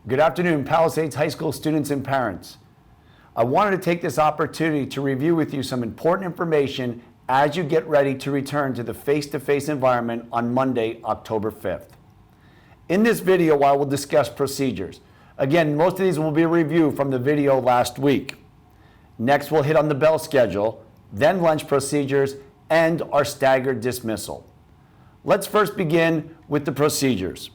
Good afternoon, Palisades High School students and parents. I wanted to take this opportunity to review with you some important information as you get ready to return to the face-to-face environment on Monday, October 5th. In this video, I will discuss procedures. Again, most of these will be a review from the video last week. Next, we'll hit on the bell schedule, then lunch procedures, and our staggered dismissal. Let's first begin with the procedures.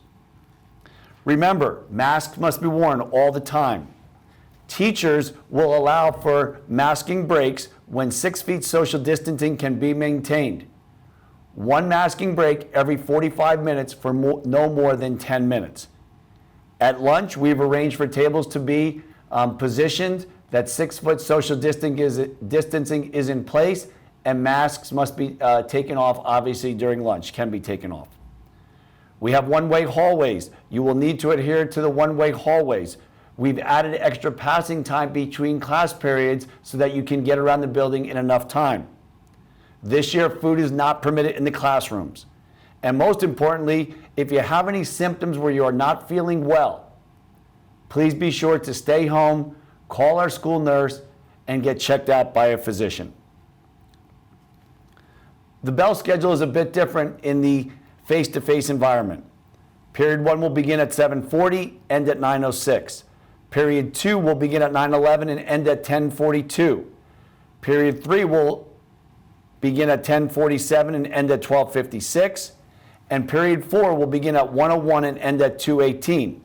Remember, masks must be worn all the time. Teachers will allow for masking breaks when 6 feet social distancing can be maintained. One masking break every 45 minutes for no more than 10 minutes. At lunch, we've arranged for tables to be positioned that 6 foot social distancing is in place, and masks must be taken off, obviously, during lunch, can be taken off. We have one-way hallways. You will need to adhere to the one-way hallways. We've added extra passing time between class periods so that you can get around the building in enough time. This year, food is not permitted in the classrooms. And most importantly, if you have any symptoms where you are not feeling well, please be sure to stay home, call our school nurse, and get checked out by a physician. The bell schedule is a bit different in the face-to-face environment. Period 1 will begin at 7:40, end at 9:06. Period 2 will begin at 9:11 and end at 10:42. Period 3 will begin at 10:47 and end at 12:56. And period 4 will begin at 1:01 and end at 2:18.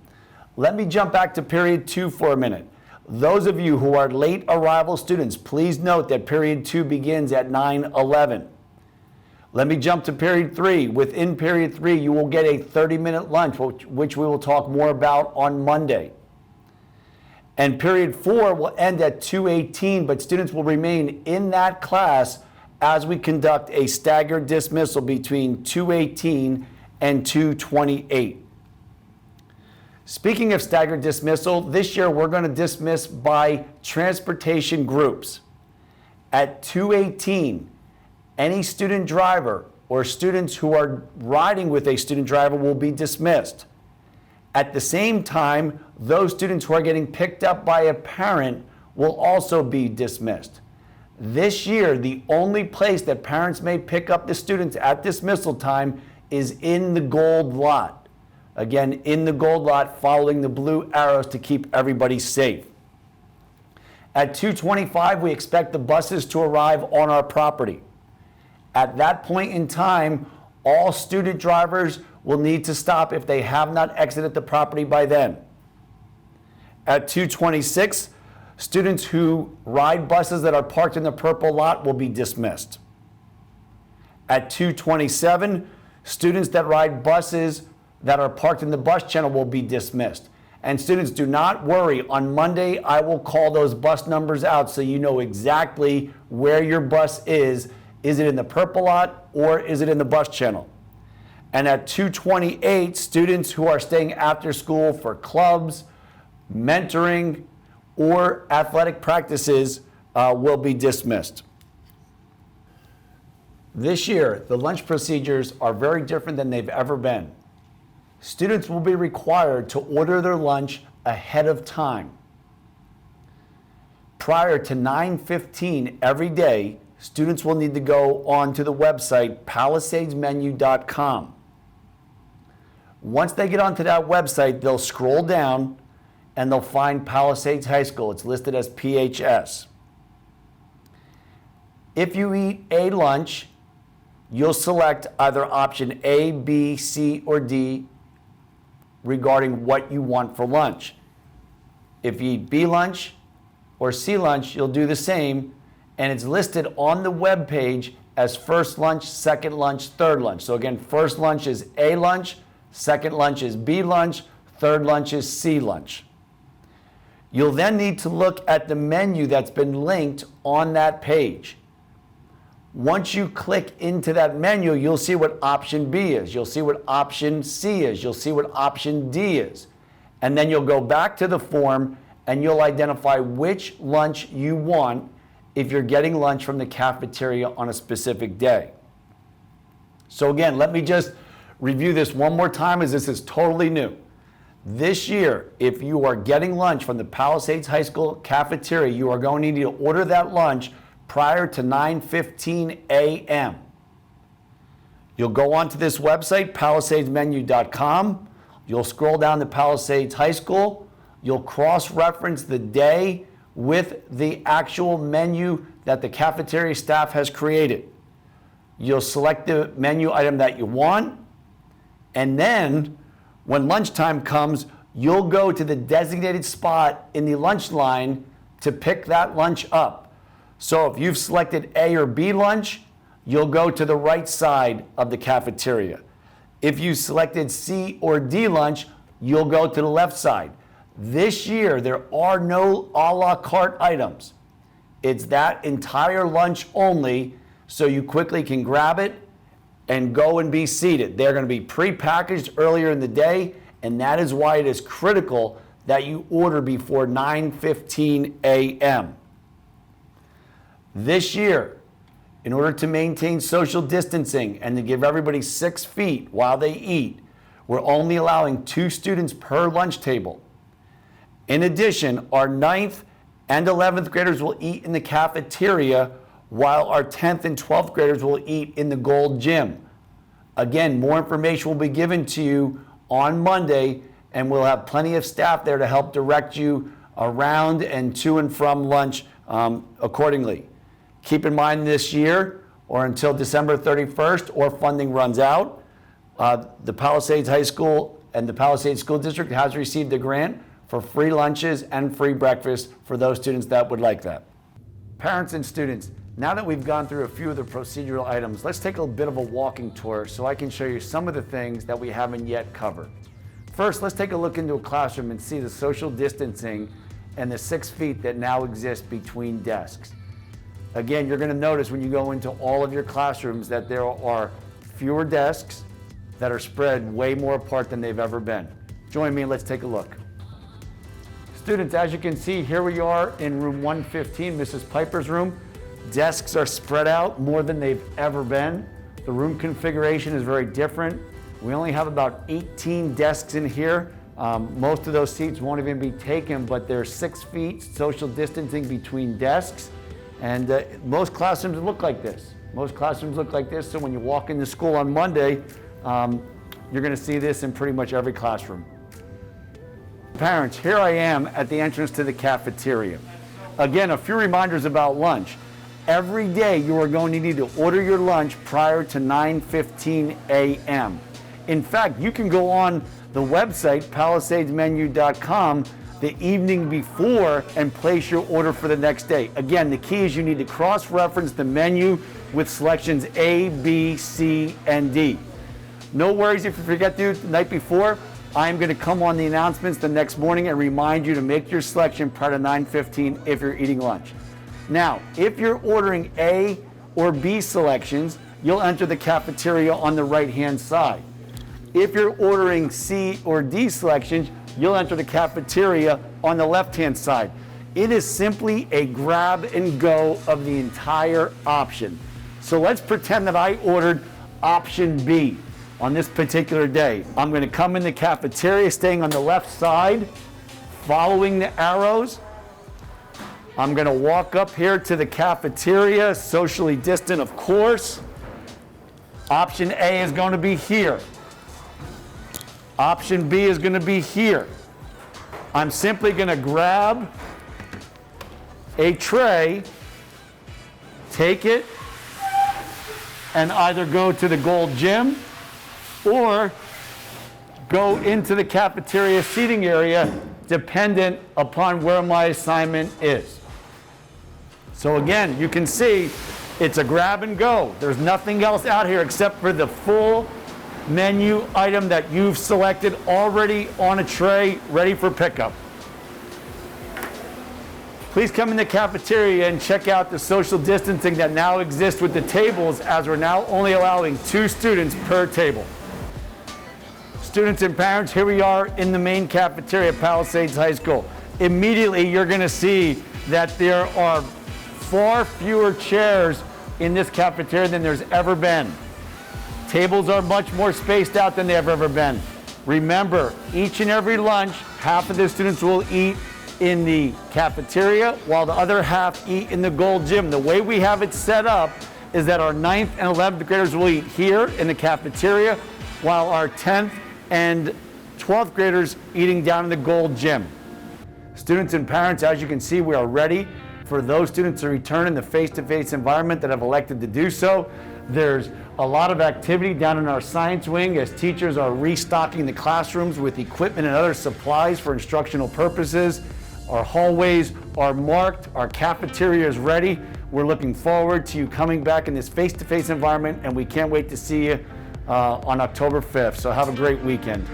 Let me jump back to period 2 for a minute. Those of you who are late arrival students, please note that period 2 begins at 9:11. Let me jump to period 3. Within period 3, you will get a 30-minute lunch, which we will talk more about on Monday. And period 4 will end at 2:18, but students will remain in that class as we conduct a staggered dismissal between 2:18 and 2:28. Speaking of staggered dismissal, this year we're going to dismiss by transportation groups. At 2:18, any student driver or students who are riding with a student driver will be dismissed. At the same time, those students who are getting picked up by a parent will also be dismissed. This year, the only place that parents may pick up the students at dismissal time is in the gold lot. Again, in the gold lot, following the blue arrows to keep everybody safe. At 2:25, we expect the buses to arrive on our property. At that point in time, all student drivers will need to stop if they have not exited the property by then. At 2:26, students who ride buses that are parked in the purple lot will be dismissed. At 2:27, students that ride buses that are parked in the bus channel will be dismissed. And students, do not worry. On Monday, I will call those bus numbers out so you know exactly where your bus is. Is it in the purple lot or is it in the bus channel? And at 2:28, students who are staying after school for clubs, mentoring, or athletic practices will be dismissed. This year, the lunch procedures are very different than they've ever been. Students will be required to order their lunch ahead of time. Prior to 9:15 every day, students will need to go on to the website palisadesmenu.com. Once they get onto that website, they'll scroll down and they'll find Palisades High School. It's listed as PHS. If you eat a lunch, you'll select either option A, B, C, or D regarding what you want for lunch. If you eat B lunch or C lunch, you'll do the same, and it's listed on the web page as first lunch, second lunch, third lunch. So again, first lunch is A lunch, second lunch is B lunch, third lunch is C lunch. You'll then need to look at the menu that's been linked on that page. Once you click into that menu, you'll see what option B is. You'll see what option C is. You'll see what option D is. And then you'll go back to the form and you'll identify which lunch you want if you're getting lunch from the cafeteria on a specific day. So again, let me just review this one more time as this is totally new. This year, if you are getting lunch from the Palisades High School cafeteria, you are going to need to order that lunch prior to 9:15 a.m. You'll go onto this website, palisadesmenu.com. You'll scroll down to Palisades High School. You'll cross-reference the day with the actual menu that the cafeteria staff has created. You'll select the menu item that you want, and then when lunchtime comes, you'll go to the designated spot in the lunch line to pick that lunch up. So if you've selected A or B lunch, you'll go to the right side of the cafeteria. If you selected C or D lunch, you'll go to the left side. This year, there are no a la carte items. It's that entire lunch only, so you quickly can grab it and go and be seated. They're going to be pre-packaged earlier in the day, and that is why it is critical that you order before 9:15 a.m. This year, in order to maintain social distancing and to give everybody 6 feet while they eat, we're only allowing 2 students per lunch table. In addition, our 9th and 11th graders will eat in the cafeteria while our 10th and 12th graders will eat in the Gold Gym. Again, more information will be given to you on Monday, and we'll have plenty of staff there to help direct you around and to and from lunch accordingly. Keep in mind this year, or until December 31st, or funding runs out, the Palisades High School and the Palisades School District has received a grant for free lunches and free breakfast for those students that would like that. Parents and students, now that we've gone through a few of the procedural items, let's take a bit of a walking tour so I can show you some of the things that we haven't yet covered. First, let's take a look into a classroom and see the social distancing and the 6 feet that now exist between desks. Again, you're going to notice when you go into all of your classrooms that there are fewer desks that are spread way more apart than they've ever been. Join me and let's take a look. Students, as you can see, here we are in room 115, Mrs. Piper's room. Desks are spread out more than they've ever been. The room configuration is very different. We only have about 18 desks in here. Most of those seats won't even be taken, but there's 6 feet social distancing between desks. And most classrooms look like this. Most classrooms look like this, so when you walk into school on Monday, you're going to see this in pretty much every classroom. Parents, here I am at the entrance to the cafeteria. Again, a few reminders about lunch. Every day you are going to need to order your lunch prior to 9:15 a.m. In fact, you can go on the website, palisadesmenu.com, the evening before and place your order for the next day. Again, the key is you need to cross-reference the menu with selections A, B, C, and D. No worries if you forget to do it the night before. I'm going to come on the announcements the next morning and remind you to make your selection prior to 9:15 if you're eating lunch. Now, if you're ordering A or B selections, you'll enter the cafeteria on the right-hand side. If you're ordering C or D selections, you'll enter the cafeteria on the left-hand side. It is simply a grab and go of the entire option. So let's pretend that I ordered option B on this particular day. I'm going to come in the cafeteria, staying on the left side, following the arrows. I'm going to walk up here to the cafeteria, socially distant, of course. Option A is going to be here. Option B is going to be here. I'm simply going to grab a tray, take it, and either go to the Gold Gym or go into the cafeteria seating area, dependent upon where my assignment is. So again, you can see it's a grab and go. There's nothing else out here except for the full menu item that you've selected already on a tray, ready for pickup. Please come in the cafeteria and check out the social distancing that now exists with the tables, as we're now only allowing 2 students per table. Students and parents, here we are in the main cafeteria at Palisades High School. Immediately, you're going to see that there are far fewer chairs in this cafeteria than there's ever been. Tables are much more spaced out than they have ever been. Remember, each and every lunch, half of the students will eat in the cafeteria while the other half eat in the gold gym. The way we have it set up is that our 9th and 11th graders will eat here in the cafeteria while our 10th and 12th graders eating down in the gold gym. Students and parents, as you can see, we are ready for those students to return in the face-to-face environment that have elected to do so. There's a lot of activity down in our science wing as teachers are restocking the classrooms with equipment and other supplies for instructional purposes. Our hallways are marked, our cafeteria is ready. We're looking forward to you coming back in this face-to-face environment, and we can't wait to see you on October 5th. So have a great weekend.